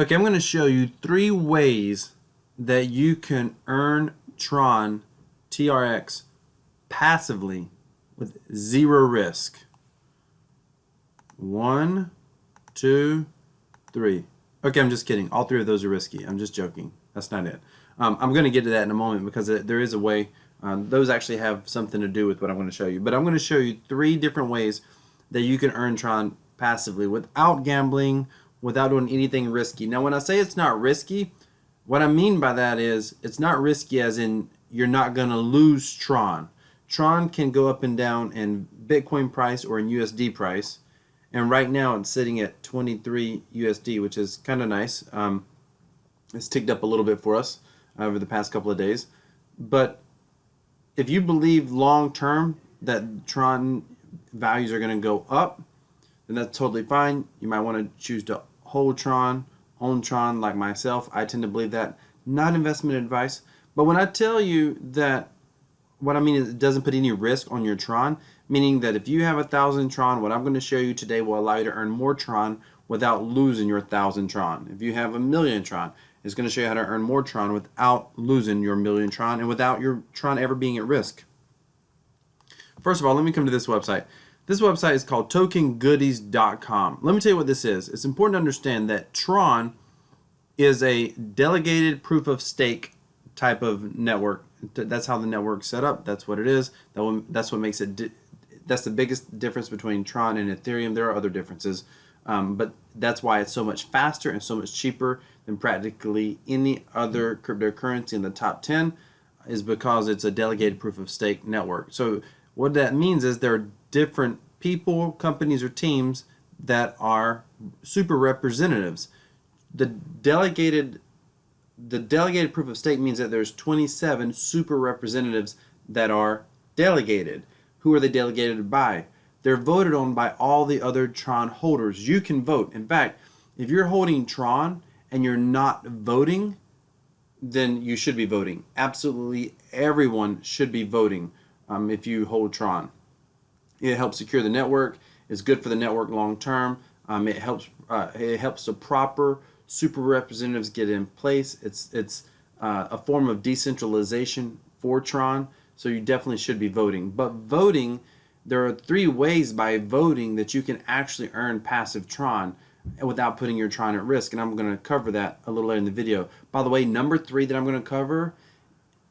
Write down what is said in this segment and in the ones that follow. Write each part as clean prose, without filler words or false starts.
Okay, I'm going to show you 3 ways that you can earn Tron TRX passively with 0 risk. 1, 2, 3. Okay, I'm just kidding. All 3 of those are risky. I'm just joking. That's not it. I'm going to get to that in a moment because there is a way. Those actually have something to do with what I'm going to show you. But I'm going to show you 3 different ways that you can earn Tron passively without gambling, without doing anything risky. Now, when I say it's not risky, what I mean by that is it's not risky as in you're not going to lose Tron. Tron can go up and down in Bitcoin price or in USD price. And right now it's sitting at 23 USD, which is kind of nice. It's ticked up a little bit for us over the past couple of days. But if you believe long term that Tron values are going to go up, then that's totally fine. You might want to choose to hold Tron, own Tron like myself. I tend to believe that. Not investment advice. But when I tell you that, what I mean is it doesn't put any risk on your Tron, meaning that if you have 1,000 Tron, what I'm going to show you today will allow you to earn more Tron without losing your 1,000 Tron. If you have 1,000,000 Tron, it's going to show you how to earn more Tron without losing your 1,000,000 Tron and without your Tron ever being at risk. First of all, let me come to this website. This website is called tokengoodies.com. Let me tell you what this is. It's important to understand that Tron is a delegated proof of stake type of network. That's how the network's set up. That's what it is. That's what makes it. That's the biggest difference between Tron and Ethereum. There are other differences, but that's why it's so much faster and so much cheaper than practically any other cryptocurrency in the top 10, is because it's a delegated proof of stake network. So what that means is there are different people, companies, or teams that are super representatives. The delegated proof of stake means that there's 27 super representatives that are delegated. Who are they delegated by? They're voted on by all the other Tron holders. You can vote. In fact, if you're holding Tron and you're not voting, then you should be voting. Absolutely everyone should be voting if you hold Tron. It helps secure the network. It's good for the network long term. It helps the proper super representatives get in place. It's a form of decentralization for Tron, so you definitely should be voting. But voting, there are 3 ways by voting that you can actually earn passive Tron without putting your Tron at risk, and I'm going to cover that a little later in the video. By the way, number 3 that I'm going to cover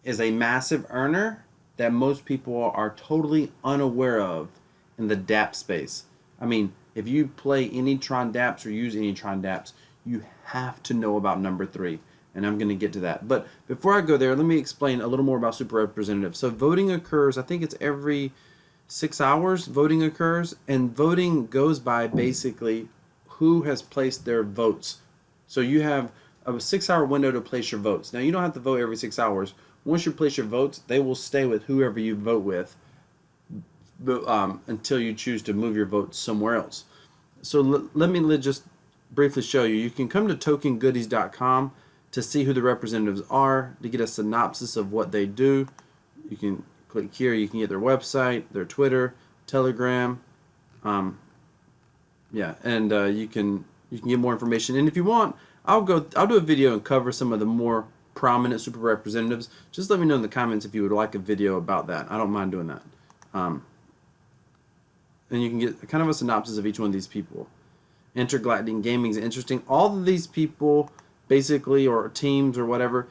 is a massive earner that most people are totally unaware of in the dApp space. I mean, if you play any Tron dApps or use any Tron dApps, you have to know about number 3, and I'm going to get to that. But before I go there, let me explain a little more about super representatives. So voting occurs, I think it's every 6 hours voting occurs, and voting goes by basically who has placed their votes. So you have a 6-hour window to place your votes. Now, you don't have to vote every 6 hours. Once you place your votes, they will stay with whoever you vote with until you choose to move your votes somewhere else. So let me just briefly show you. You can come to tokengoodies.com to see who the representatives are, to get a synopsis of what they do. You can click here. You can get their website, their Twitter, Telegram, yeah, and you can get more information. And if you want, I'll do a video and cover some of the more prominent super representatives. Just let me know in the comments if you would like a video about that. I don't mind doing that. And you can get kind of a synopsis of each one of these people. Intergalactic Gaming is interesting. All of these people, basically, or teams or whatever,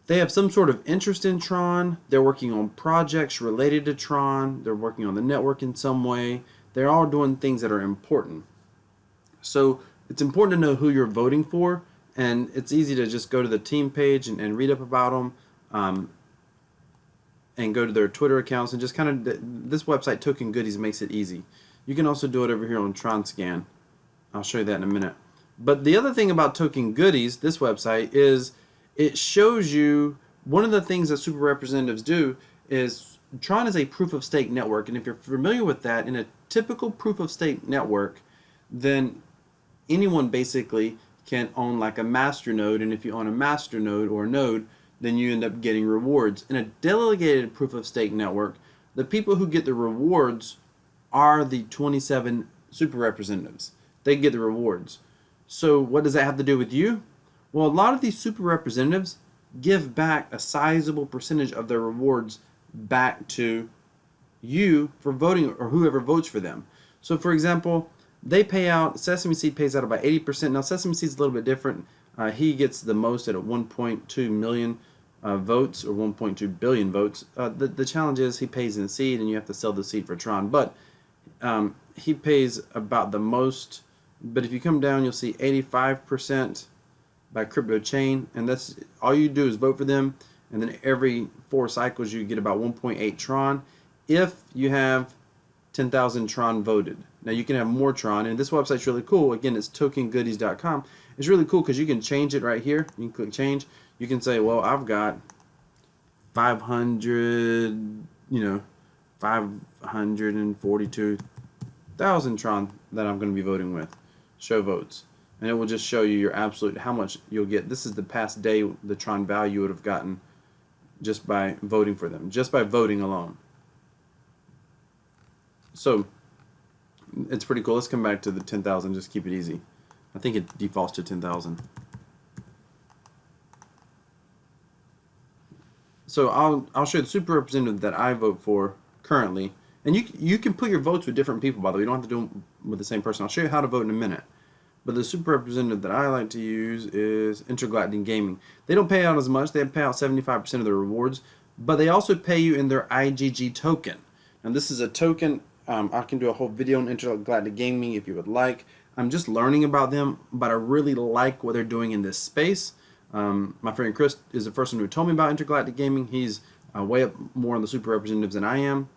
they have some sort of interest in Tron. They're working on projects related to Tron. They're working on the network in some way. They're all doing things that are important. So it's important to know who you're voting for, and it's easy to just go to the team page and read up about them, and go to their Twitter accounts, and just kind of, this website Token Goodies makes it easy. You can also do it over here on TronScan. I'll show you that in a minute. But the other thing about Token Goodies, this website, is it shows you, one of the things that super representatives do is, Tron is a proof of stake network, and if you're familiar with that, in a typical proof of stake network, then anyone basically can own like a master node, and if you own a master node or node, then you end up getting rewards. In a delegated proof of stake network, the people who get the rewards are the 27 super representatives. They get the rewards. So what does that have to do with you? Well, a lot of these super representatives give back a sizable percentage of their rewards back to you for voting or whoever votes for them. So for example, they pay out, Sesame Seed pays out about 80%. Now Sesame Seed's a little bit different. He gets the most at 1.2 million votes or 1.2 billion votes. The challenge is he pays in seed and you have to sell the seed for Tron, but he pays about the most. But if you come down, you'll see 85% by Crypto Chain, and that's all you do is vote for them, and then every 4 cycles you get about 1.8 Tron if you have 10,000 Tron voted. Now you can have more Tron, and this website's really cool. Again, it's tokengoodies.com. It's really cool because you can change it right here. You can click change. You can say, well, I've got 542,000 Tron that I'm going to be voting with. Show votes. And it will just show you your absolute, how much you'll get. This is the past day, the Tron value you would have gotten just by voting for them, just by voting alone. So it's pretty cool. Let's come back to the 10,000, just keep it easy. I think it defaults to 10,000. So I'll show you the super representative that I vote for currently. And you can put your votes with different people, by the way. You don't have to do them with the same person. I'll show you how to vote in a minute. But the super representative that I like to use is Intergalactic Gaming. They don't pay out as much. They pay out 75% of their rewards, but they also pay you in their IGG token. Now this is a token. I can do a whole video on Intergalactic Gaming if you would like. I'm just learning about them, but I really like what they're doing in this space. My friend Chris is the first one who told me about Intergalactic Gaming. He's way up more on the super representatives than I am.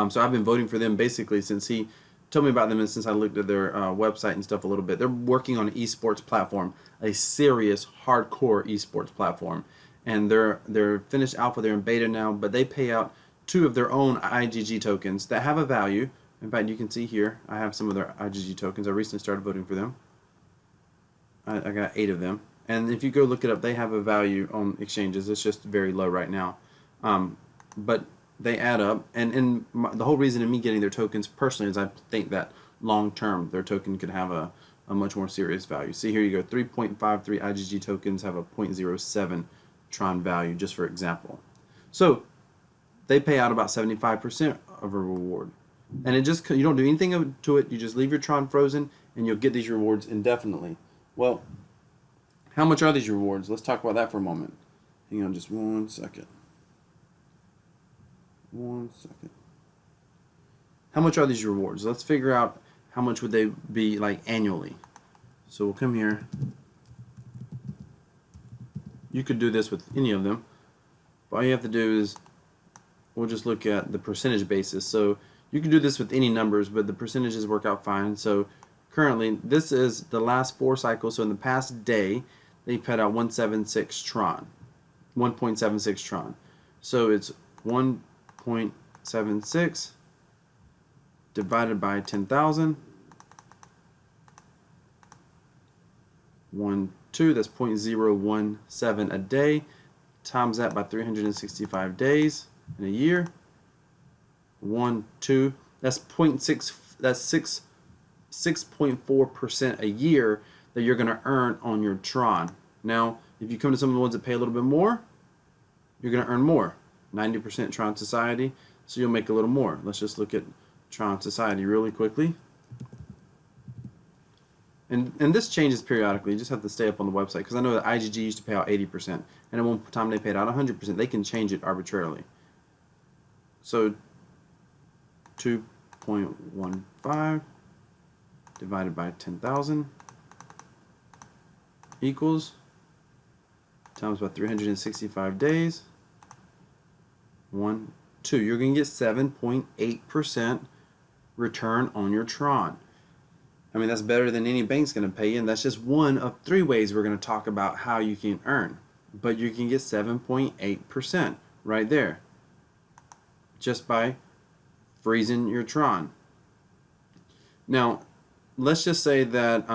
So I've been voting for them basically since he told me about them and since I looked at their website and stuff a little bit. They're working on an esports platform, a serious hardcore esports platform, and they're finished alpha. They're in beta now, but they pay out 2 of their own IGG tokens that have a value. In fact, you can see here I have some of their IGG tokens. I recently started voting for them. I got 8 of them, and if you go look it up, they have a value on exchanges. It's just very low right now, but they add up, and the whole reason of me getting their tokens personally is I think that long term their token could have a much more serious value. See, here you go, 3.53 IGG tokens have a 0.07 Tron value, just for example. So they pay out about 75% of a reward, and it just, you don't do anything to it. You just leave your Tron frozen and you'll get these rewards indefinitely. Well, how much are these rewards? Let's talk about that for a moment. Hang on just 1 second. 1 second. How much are these rewards? Let's figure out how much would they be like annually. So we'll come here. You could do this with any of them. All you have to do is, we'll just look at the percentage basis. So you can do this with any numbers, but the percentages work out fine. So currently, this is the last 4 cycles. So in the past day, they paid out 176 Tron. 1.76 Tron. So it's 1.76 divided by 10,000. 2, that's 0.017 a day. Times that by 365 days in a year. 2, that's 0.6. That's 6.4% a year that you're going to earn on your Tron. Now, if you come to some of the ones that pay a little bit more, you're going to earn more. 90% Tron Society, so you'll make a little more. Let's just look at Tron Society really quickly. And this changes periodically. You just have to stay up on the website, because I know that IGG used to pay out 80%, and at one time they paid out 100%. They can change it arbitrarily. So 2.15 divided by 10,000 equals, times by 365 days, 1, 2. You're going to get 7.8% return on your Tron. I mean, that's better than any bank's going to pay you, and that's just one of 3 ways we're going to talk about how you can earn. But you can get 7.8% right there just by freezing your Tron. Now, let's just say that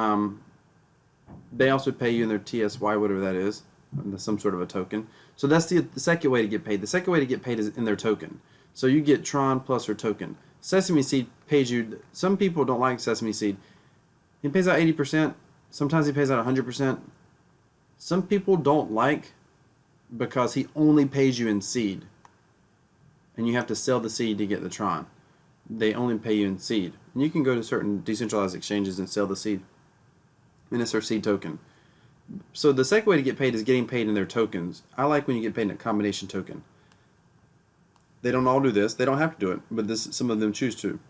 they also pay you in their TSY, whatever that is, some sort of a token. So that's the second way to get paid. The second way to get paid is in their token. So you get Tron plus her token. Sesame Seed pays you. Some people don't like Sesame Seed. He pays out 80%. Sometimes he pays out 100%. Some people don't like because he only pays you in seed. And you have to sell the seed to get the Tron. They only pay you in seed. And you can go to certain decentralized exchanges and sell the seed. And it's their seed token. So the second way to get paid is getting paid in their tokens. I like when you get paid in a combination token. They don't all do this. They don't have to do it, but some of them choose to.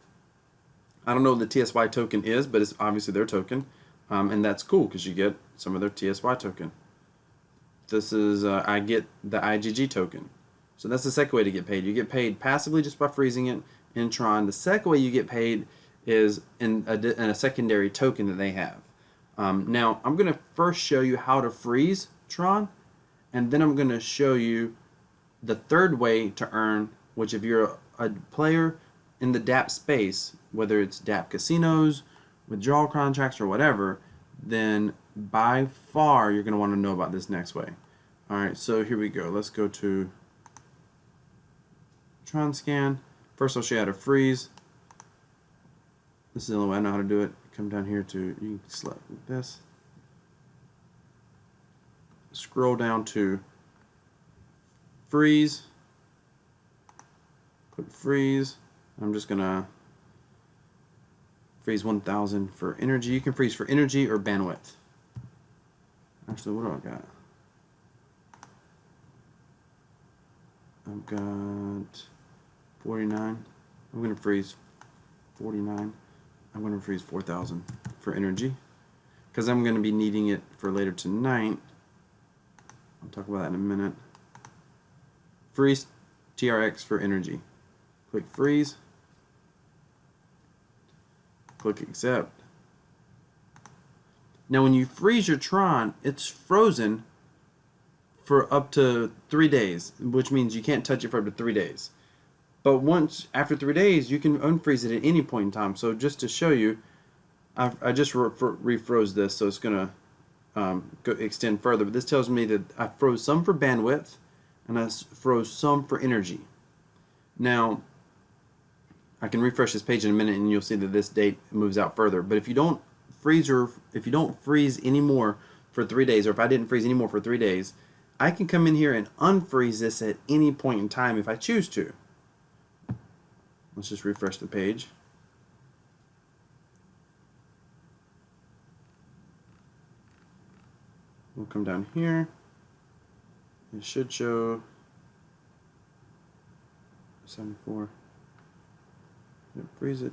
I don't know what the TSY token is, but it's obviously their token. And that's cool because you get some of their TSY token. This is, I get the IGG token. So that's the second way to get paid. You get paid passively just by freezing it in Tron. The second way you get paid is in a secondary token that they have. Now, I'm going to first show you how to freeze Tron, and then I'm going to show you the third way to earn, which if you're a player in the DApp space, whether it's DApp casinos, withdrawal contracts, or whatever, then by far you're going to want to know about this next way. Alright, so here we go. Let's go to Tron scan. First I'll show you how to freeze. This is the only way I know how to do it. Come down here to, you can select this. Scroll down to freeze. Click freeze. I'm just gonna freeze 1000 for energy. You can freeze for energy or bandwidth. Actually, what do I got? I've got 49. I'm gonna freeze 49. I'm going to freeze 4000 for energy because I'm going to be needing it for later tonight. I'll talk about that in a minute. Freeze TRX for energy. Click freeze. Click accept. Now when you freeze your Tron, it's frozen for up to 3 days, which means you can't touch it for up to 3 days. But once, after 3 days, you can unfreeze it at any point in time. So just to show you, I just refroze this, so it's going to extend further. But this tells me that I froze some for bandwidth, and I froze some for energy. Now, I can refresh this page in a minute, and you'll see that this date moves out further. But if you don't freeze anymore for 3 days, or if I didn't freeze anymore for 3 days, I can come in here and unfreeze this at any point in time if I choose to. Let's just refresh the page. We'll come down here. It should show 74. Yep, freeze it.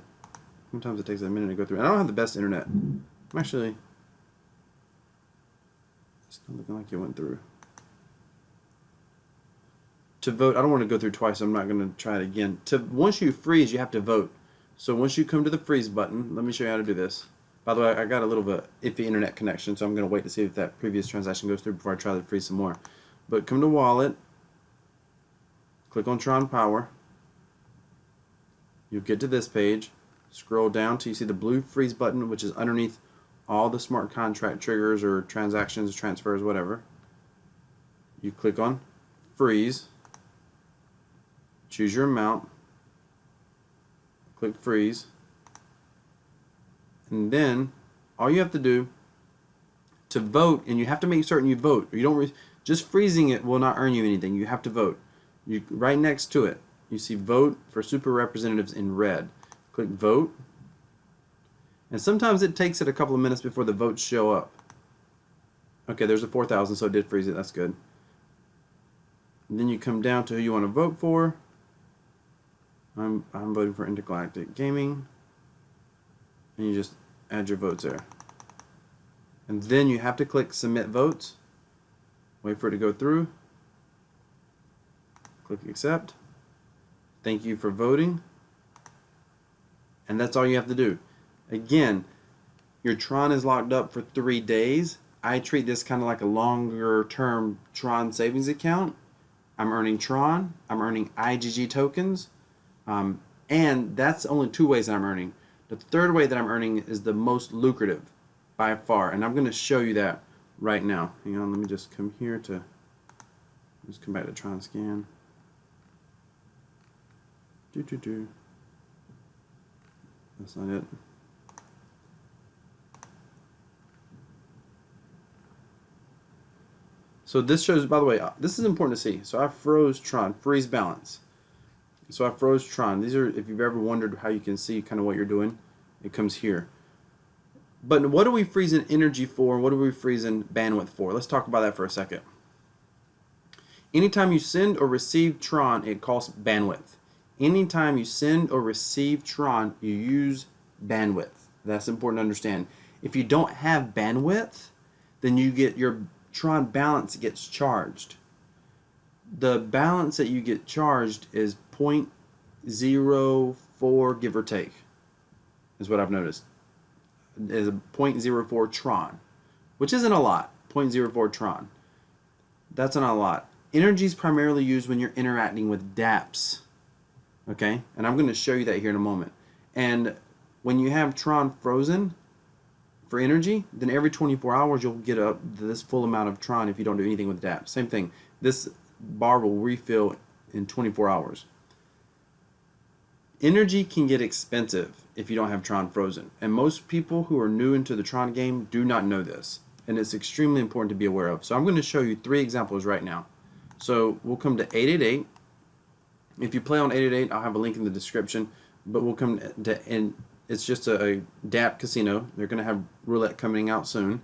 Sometimes it takes a minute to go through. And I don't have the best internet. I'm actually, it's not looking like it went through. To vote, I don't want to go through twice, so I'm not going to try it again. Once you freeze, you have to vote. So once you come to the freeze button, let me show you how to do this. By the way, I got a little bit iffy internet connection, so I'm going to wait to see if that previous transaction goes through before I try to freeze some more. But come to wallet, click on Tron Power. You'll get to this page. Scroll down till you see the blue freeze button, which is underneath all the smart contract triggers or transactions, transfers, whatever. You click on freeze. Choose your amount, click freeze, and then all you have to do to vote, and you have to make certain you vote. You don't just freezing it will not earn you anything. You have to vote. Right next to it, you see vote for super representatives in red. Click vote, and sometimes it takes it a couple of minutes before the votes show up. Okay, there's a 4000, so it did freeze it. That's good. And then you come down to who you want to vote for. I'm voting for Intergalactic Gaming, and you just add your votes there. And then you have to click Submit Votes. Wait for it to go through. Click Accept. Thank you for voting. And that's all you have to do. Again, your Tron is locked up for 3 days. I treat this kind of like a longer term Tron savings account. I'm earning Tron. I'm earning IGG tokens. And that's only 2 ways that I'm earning. The third way that I'm earning is the most lucrative by far, and I'm going to show you that right now. Hang on, let me just come here to, let's come back to Tron Scan. That's not it. So this shows, by the way, this is important to see. So I froze Tron, freeze balance. So I froze Tron. These are, if you've ever wondered how you can see kind of what you're doing, it comes here. But what are we freezing energy for? What are we freezing bandwidth for? Let's talk about that for a second. Anytime you send or receive Tron, it costs bandwidth. Anytime you send or receive Tron, you use bandwidth. That's important to understand. If you don't have bandwidth, then you get your Tron balance gets charged. The balance that you get charged is 0.04, give or take, is what I've noticed. Is a 0.04 Tron, which isn't a lot. 0.04 Tron. That's not a lot. Energy is primarily used when you're interacting with dApps. Okay? And I'm going to show you that here in a moment. And when you have Tron frozen for energy, then every 24 hours you'll get up this full amount of Tron if you don't do anything with dApps. Same thing. This bar will refill in 24 hours. Energy can get expensive if you don't have Tron frozen. And most people who are new into the Tron game do not know this. And it's extremely important to be aware of. So I'm going to show you 3 examples right now. So we'll come to 888. If you play on 888, I'll have a link in the description. But we'll come to, and it's just a dApp casino. They're going to have roulette coming out soon.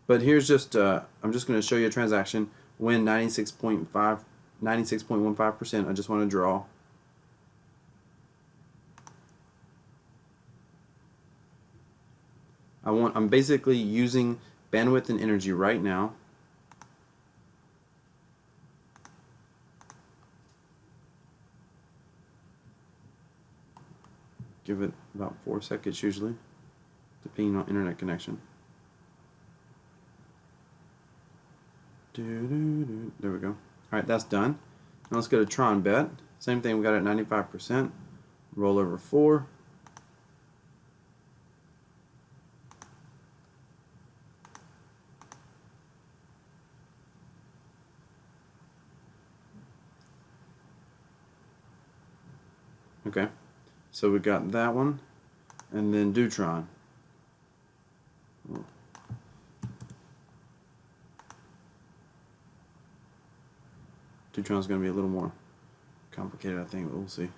But here's just, I'm just going to show you a transaction. Win 96.15%. I just want to draw. I'm basically using bandwidth and energy right now. Give it about 4 seconds usually, depending on internet connection. There we go. Alright, that's done. Now let's go to Tron Bet. Same thing, we got it at 95%. Roll over 4. Okay, so we got that one, and then Tron. Tron's going to be a little more complicated, I think, but we'll see.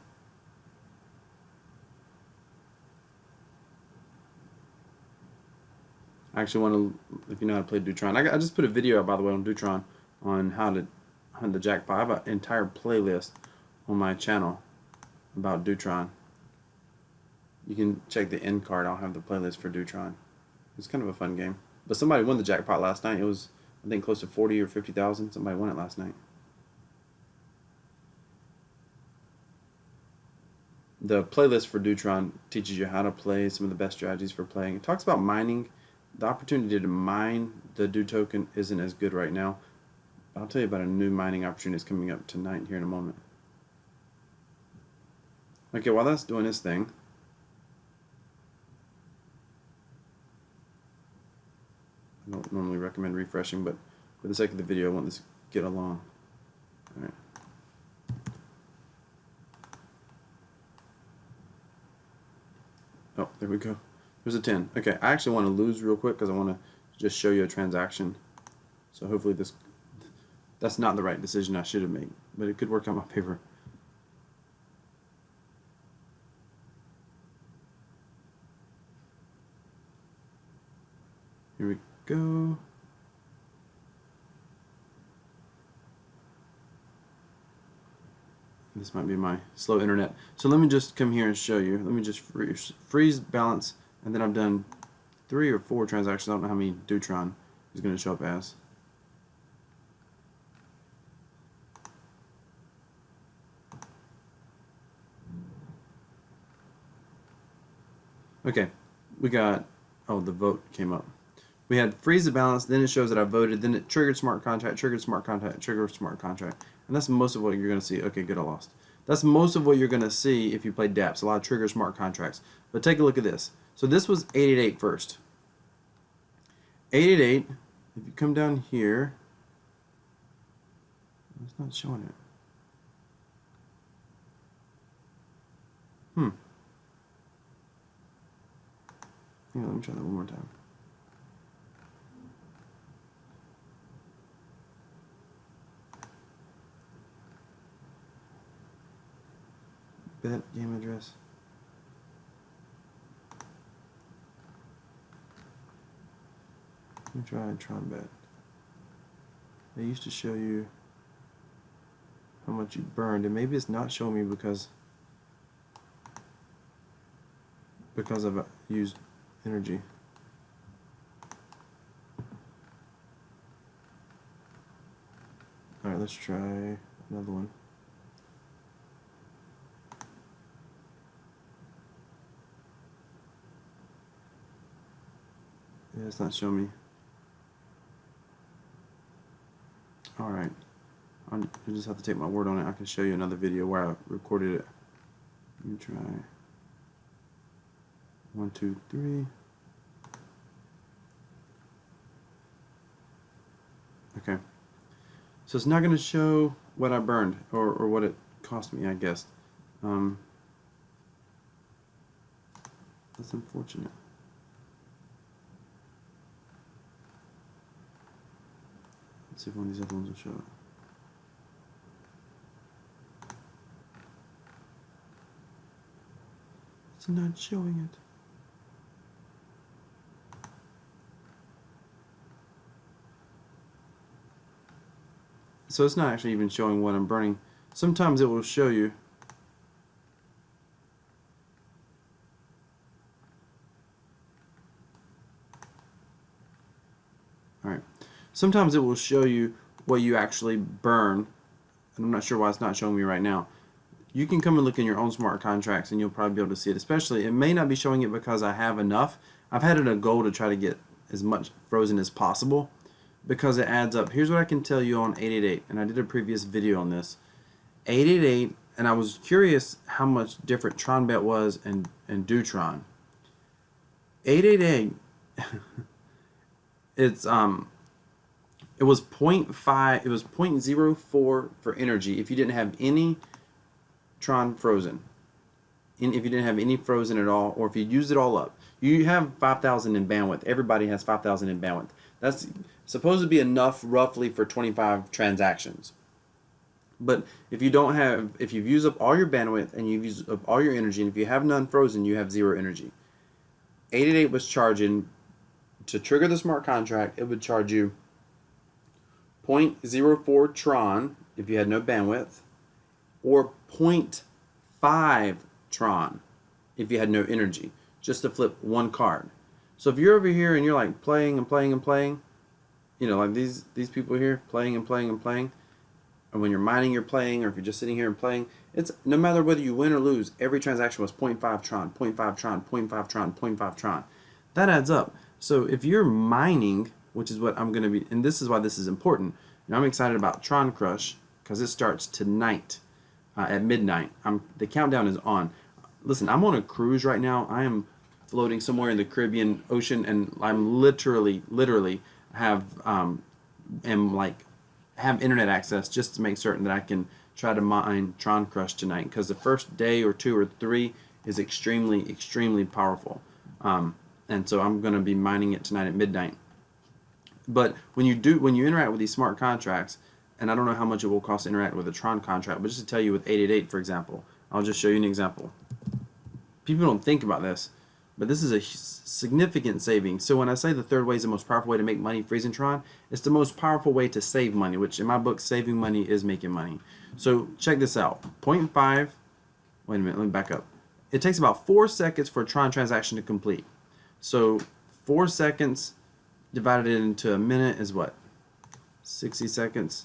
I actually want to, if you know how to play Tron, I just put a video out, by the way, on Tron on how to hunt the jackpot. I have an entire playlist on my channel about Tron. You can check the end card. I'll have the playlist for Tron. It's kind of a fun game. But somebody won the jackpot last night. It was, I think, close to 40 or 50,000. Somebody won it last night. The playlist for Tron teaches you how to play, some of the best strategies for playing. It talks about mining. The opportunity to mine the token isn't as good right now. I'll tell you about a new mining opportunity that's coming up tonight here in a moment. Okay, while that's doing this thing, I don't normally recommend refreshing, but for the sake of the video, I want this to get along. All right. Oh, there we go. There's a 10. Okay, I actually want to lose real quick because I want to just show you a transaction. So hopefully that's not the right decision I should have made, but it could work out in my favor. Here we go. This might be my slow internet. So let me just come here and show you. Let me just freeze balance, and then I've done 3 or 4 transactions. I don't know how many Tron is going to show up as. Okay, we got, oh, the vote came up. We had freeze the balance, then it shows that I voted, then it triggered smart contract, triggered smart contract, triggered smart contract. And that's most of what you're going to see. Okay, good, I lost. That's most of what you're going to see if you play dApps, a lot of trigger smart contracts. But take a look at this. So this was 888 first. 888, if you come down here, it's not showing it. Hang on, let me try that one more time. Bet game address. Let me try Tron Bet. They used to show you how much you burned, and maybe it's not showing me because I've used energy. Alright, let's try another one. Yeah, it's not showing me. Alright. I just have to take my word on it. I can show you another video where I recorded it. Let me try 1, 2, 3. Okay. So it's not going to show what I burned or what it cost me, I guess. That's unfortunate. Let's see if one of these other ones will show it. It's not showing it. So it's not actually even showing what I'm burning. Sometimes it will show you. Alright. Sometimes it will show you what you actually burn. And I'm not sure why it's not showing me right now. You can come and look in your own smart contracts and you'll probably be able to see it. Especially, it may not be showing it because I have enough. I've had it a goal to try to get as much frozen as possible, because it adds up. Here's what I can tell you on 888, and I did a previous video on this. 888, and I was curious how much different TronBet was and Tron. 888, it was 0.5, it was 0.04 for energy if you didn't have any Tron frozen. If you didn't have any frozen at all, or if you used it all up. You have 5,000 in bandwidth. Everybody has 5,000 in bandwidth. That's supposed to be enough roughly for 25 transactions. But if you don't have, if you've used up all your bandwidth and you've used up all your energy, and if you have none frozen, you have 0 energy. 888 was charging, to trigger the smart contract, it would charge you 0.04 Tron if you had no bandwidth, or 0.5 Tron if you had no energy, just to flip one card. So if you're over here and you're like playing and playing and playing, you know, like these people here playing and playing and playing, and when you're mining you're playing, or if you're just sitting here and playing, it's no matter whether you win or lose, every transaction was 0.5 Tron, 0.5 Tron, 0.5 Tron, 0.5 Tron. That adds up. So if you're mining, which is what I'm going to be, and this is why this is important, and I'm excited about Tron Crush because it starts tonight at midnight. The countdown is on. Listen, I'm on a cruise right now. I am floating somewhere in the Caribbean Ocean, and I'm literally have internet access just to make certain that I can try to mine Tron Crush tonight, because the first day or 2 or 3 is extremely powerful, and so I'm going to be mining it tonight at midnight. But when you interact with these smart contracts, and I don't know how much it will cost to interact with a Tron contract, but just to tell you with 888, for example, I'll just show you an example. People don't think about this, but this is a significant saving. So when I say the third way is the most powerful way to make money freezing Tron, it's the most powerful way to save money, which in my book, saving money is making money. So check this out. 0.5, wait a minute, let me back up. It takes about 4 seconds for a Tron transaction to complete. So 4 seconds divided into a minute is what? 60 seconds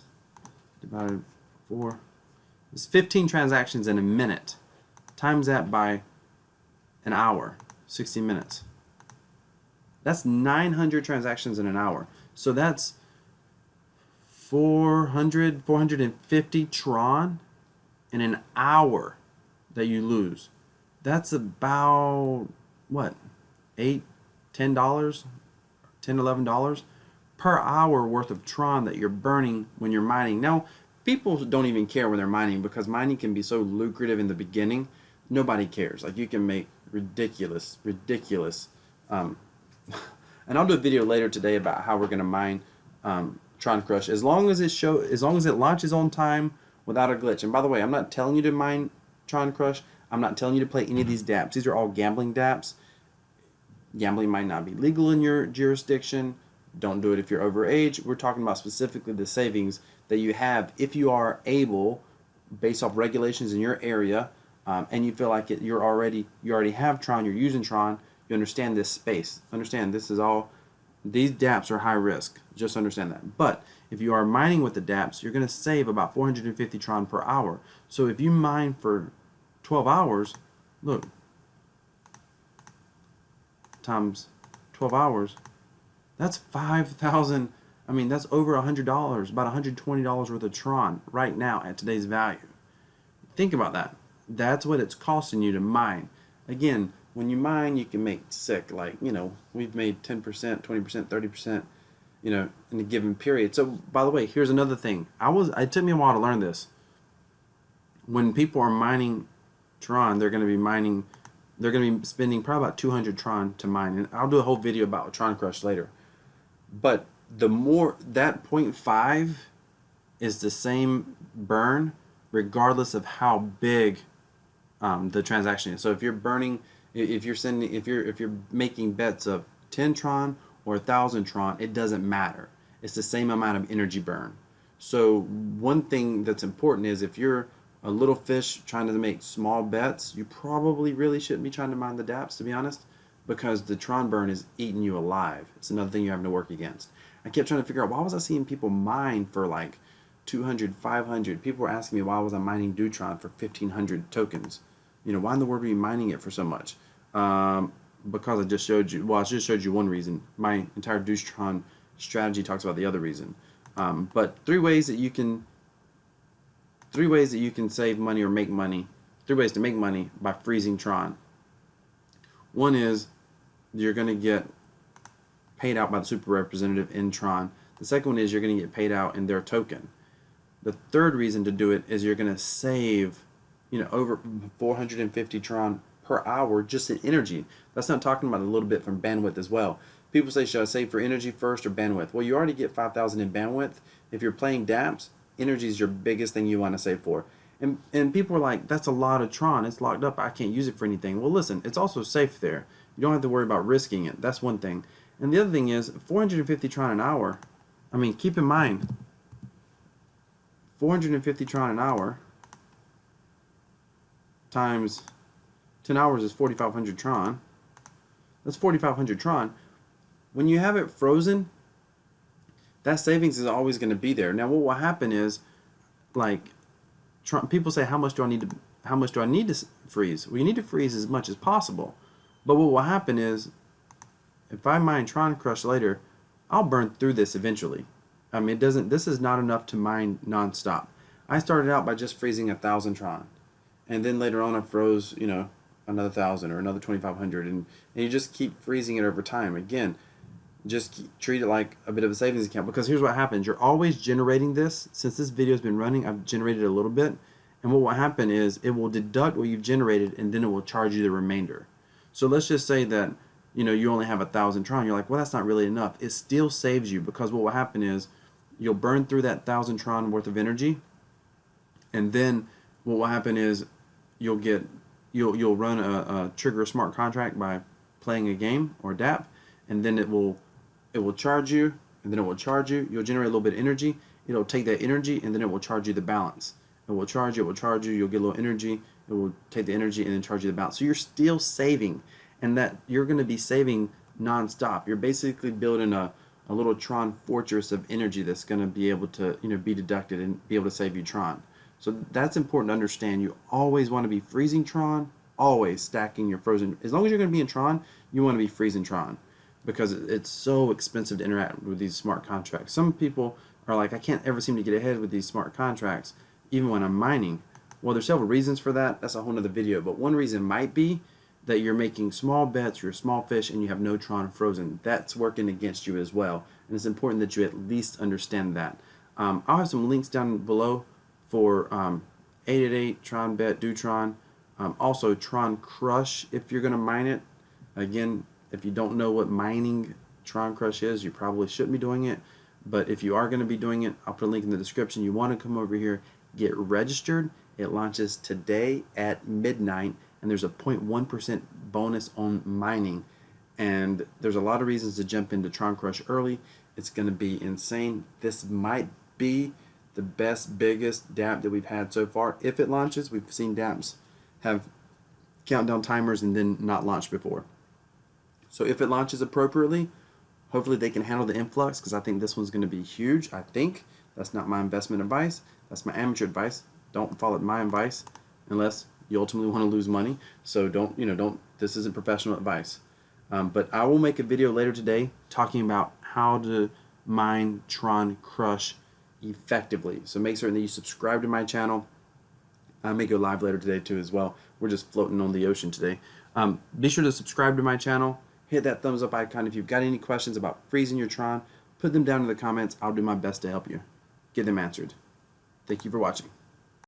divided 4. It's 15 transactions in a minute. Times that by an hour, 60 minutes. That's 900 transactions in an hour. So that's 450 Tron in an hour that you lose. That's about what? $8, $10, $10, $11 per hour worth of Tron that you're burning when you're mining. Now, people don't even care when they're mining, because mining can be so lucrative in the beginning. Nobody cares. Like, you can make ridiculous. And I'll do a video later today about how we're going to mine Tron Crush, as long as it launches on time without a glitch. And by the way, I'm not telling you to mine Tron Crush. I'm not telling you to play any of these dApps. These are all gambling dApps. Gambling might not be legal in your jurisdiction. Don't do it if you're overage. We're talking about specifically the savings that you have if you are able, based off regulations in your area, and you feel like you already have Tron, you're using Tron, you understand this space. Understand this is all, these dApps are high risk. Just understand that. But if you are mining with the dApps, you're going to save about 450 Tron per hour. So if you mine for 12 hours, look, times 12 hours, that's 5,000. I mean, that's over $100, about $120 worth of Tron right now at today's value. Think about that. That's what it's costing you to mine. Again, when you mine, you can make sick. Like, you know, we've made 10%, 20%, 30%, you know, in a given period. So, by the way, here's another thing. It took me a while to learn this. When people are mining Tron, they're going to be spending probably about 200 Tron to mine. And I'll do a whole video about Tron Crush later. But the more, that 0.5 is the same burn regardless of how big the transaction is. So if you're burning, if you're making bets of 10 Tron or 1,000 Tron, it doesn't matter. It's the same amount of energy burn. So one thing that's important is if you're a little fish trying to make small bets, you probably really shouldn't be trying to mine the dApps, to be honest, because the Tron burn is eating you alive. It's another thing you're having to work against. I kept trying to figure out, why was I seeing people mine for like 200, 500? People were asking me, why was I mining Deutron for 1,500 tokens? You know, why in the world were you mining it for so much? Because I just showed you, well, I just showed you one reason. My entire Deutron strategy talks about the other reason. But three ways that you can save money or make money. 3 ways to make money by freezing Tron. One is you're going to get paid out by the super representative in Tron. The second one is you're going to get paid out in their token. The third reason to do it is you're going to save, you know, over 450 Tron per hour just in energy. That's not talking about a little bit from bandwidth as well. People say, should I save for energy first or bandwidth? Well, you already get 5,000 in bandwidth. If you're playing dApps, energy is your biggest thing you want to save for. And people are like, that's a lot of Tron. It's locked up. I can't use it for anything. Well, listen, it's also safe there. You don't have to worry about risking it. That's one thing. And the other thing is 450 Tron an hour. I mean, keep in mind, 450 Tron an hour times 10 hours is 4,500 Tron. That's 4,500 Tron. When you have it frozen, that savings is always going to be there. Now, what will happen is, like, people say, how much do I need to freeze? Well, you need to freeze as much as possible. But what will happen is, if I mine Tron Crush later, I'll burn through this eventually. I mean, this is not enough to mine non-stop. I started out by just freezing 1,000 Tron, and then later on I froze, you know, another 1,000 or another 2,500, and you just keep freezing it over time. Again, just treat it like a bit of a savings account, because here's what happens. You're always generating this. Since this video has been running, I've generated a little bit, and what will happen is it will deduct what you've generated, and then it will charge you the remainder. So let's just say that, you know, you only have 1,000 Tron. You're like, well, that's not really enough. It still saves you, because what will happen is you'll burn through that 1,000 Tron worth of energy, and then what will happen is you'll run a trigger a smart contract by playing a game or dApp, and then it will charge you, and then it will charge you. You'll generate a little bit of energy. It'll take that energy, and then it will charge you the balance. It will charge you. You'll get a little energy. It will take the energy and then charge you the balance. So you're still saving, and that you're going to be saving non-stop. You're basically building a little Tron fortress of energy that's going to be able to, you know, be deducted and be able to save you Tron. So that's important to understand. You always want to be freezing Tron, always stacking your frozen. As long as you're going to be in Tron, you want to be freezing Tron, because it's so expensive to interact with these smart contracts. Some people are like, I can't ever seem to get ahead with these smart contracts, even when I'm mining. Well, there's several reasons for that. That's a whole other video. But one reason might be that you're making small bets, you're a small fish, and you have no Tron frozen. That's working against you as well. And it's important that you at least understand that. I'll have some links down below for 888, Tron Bet, Deutron. Also, Tron Crush, if you're going to mine it. Again, if you don't know what mining Tron Crush is, you probably shouldn't be doing it. But if you are going to be doing it, I'll put a link in the description. You want to come over here, get registered, It launches today at midnight, and there's a 0.1% bonus on mining. And there's a lot of reasons to jump into Tron Crush early. It's going to be insane. This might be the best, biggest DApp that we've had so far. If it launches, we've seen DApps have countdown timers and then not launch before. So if it launches appropriately, hopefully they can handle the influx, because I think this one's going to be huge. I think. That's not my investment advice. That's my amateur advice. Don't follow my advice unless you ultimately want to lose money. So don't, this isn't professional advice. But I will make a video later today talking about how to mine Tron Crush effectively. So make certain that you subscribe to my channel. I may go live later today too as well. We're just floating on the ocean today. Be sure to subscribe to my channel. Hit that thumbs up icon. If you've got any questions about freezing your Tron, put them down in the comments. I'll do my best to help you get them answered. Thank you for watching.